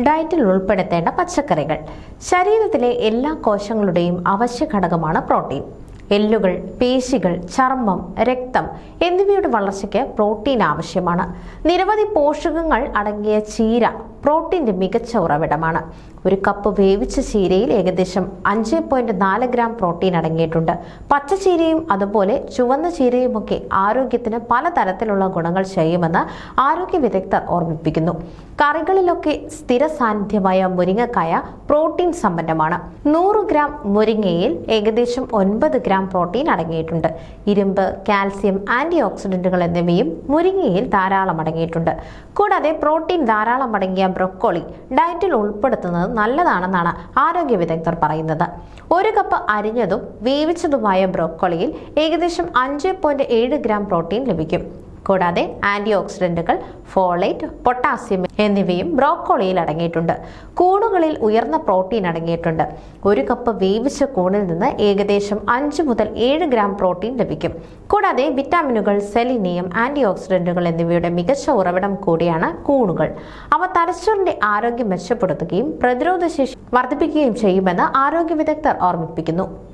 ഡയറ്റിൽ ഉൾപ്പെടുത്തേണ്ട പച്ചക്കറികൾ. ശരീരത്തിലെ എല്ലാ കോശങ്ങളുടെയും അവശ്യ ഘടകമാണ് പ്രോട്ടീൻ. എല്ലുകൾ, പേശികൾ, ചർമ്മം, രക്തം എന്നിവയുടെ വളർച്ചയ്ക്ക് പ്രോട്ടീൻ ആവശ്യമാണ്. നിരവധി പോഷകങ്ങൾ അടങ്ങിയ ചീര പ്രോട്ടീന്റെ മികച്ച ഉറവിടമാണ്. ഒരു കപ്പ് വേവിച്ച ചീരയിൽ ഏകദേശം 5.4 ഗ്രാം പ്രോട്ടീൻ അടങ്ങിയിട്ടുണ്ട്. പച്ചച്ചീരയും അതുപോലെ ചുവന്ന ചീരയുമൊക്കെ ആരോഗ്യത്തിന് പലതരത്തിലുള്ള ഗുണങ്ങൾ ചെയ്യുമെന്ന് ആരോഗ്യ വിദഗ്ധർ ഓർമ്മിപ്പിക്കുന്നു. കറികളിലൊക്കെ സ്ഥിര സാന്നിധ്യമായ മുരിങ്ങക്കായ പ്രോട്ടീൻ സമ്പന്നമാണ്. 100 ഗ്രാം മുരിങ്ങയിൽ ഏകദേശം 9 ഗ്രാം പ്രോട്ടീൻ അടങ്ങിയിട്ടുണ്ട്. ഇരുമ്പ്, കാൽസ്യം, ആന്റി ഓക്സിഡന്റുകൾ എന്നിവയും മുരിങ്ങയിൽ ധാരാളം അടങ്ങിയിട്ടുണ്ട്. കൂടാതെ പ്രോട്ടീൻ ധാരാളം അടങ്ങിയ ബ്രൊക്കോളി ഡയറ്റിൽ ഉൾപ്പെടുത്തുന്നത് നല്ലതാണെന്നാണ് ആരോഗ്യ വിദഗ്ധർ പറയുന്നത്. 1 കപ്പ് അരിഞ്ഞതും വേവിച്ചതുമായ ബ്രൊക്കോളിയിൽ ഏകദേശം 5.7 ഗ്രാം പ്രോട്ടീൻ ലഭിക്കും. കൂടാതെ ആന്റി ഓക്സിഡന്റുകൾ, ഫോളേറ്റ്, പൊട്ടാസ്യം എന്നിവയും ബ്രോക്കോളിയിൽ അടങ്ങിയിട്ടുണ്ട്. കൂണുകളിൽ ഉയർന്ന പ്രോട്ടീൻ അടങ്ങിയിട്ടുണ്ട്. 1 കപ്പ് വേവിച്ച കൂണിൽ നിന്ന് ഏകദേശം 5 മുതൽ 7 ഗ്രാം പ്രോട്ടീൻ ലഭിക്കും. കൂടാതെ വിറ്റാമിനുകൾ, സെലിനിയം, ആന്റി ഓക്സിഡന്റുകൾ എന്നിവയുടെ മികച്ച ഉറവിടം കൂടിയാണ് കൂണുകൾ. അവ തലച്ചോറിന്റെ ആരോഗ്യം മെച്ചപ്പെടുത്തുകയും പ്രതിരോധശേഷി വർദ്ധിപ്പിക്കുകയും ചെയ്യുമെന്ന് ആരോഗ്യ വിദഗ്ധർ ഓർമ്മിപ്പിക്കുന്നു.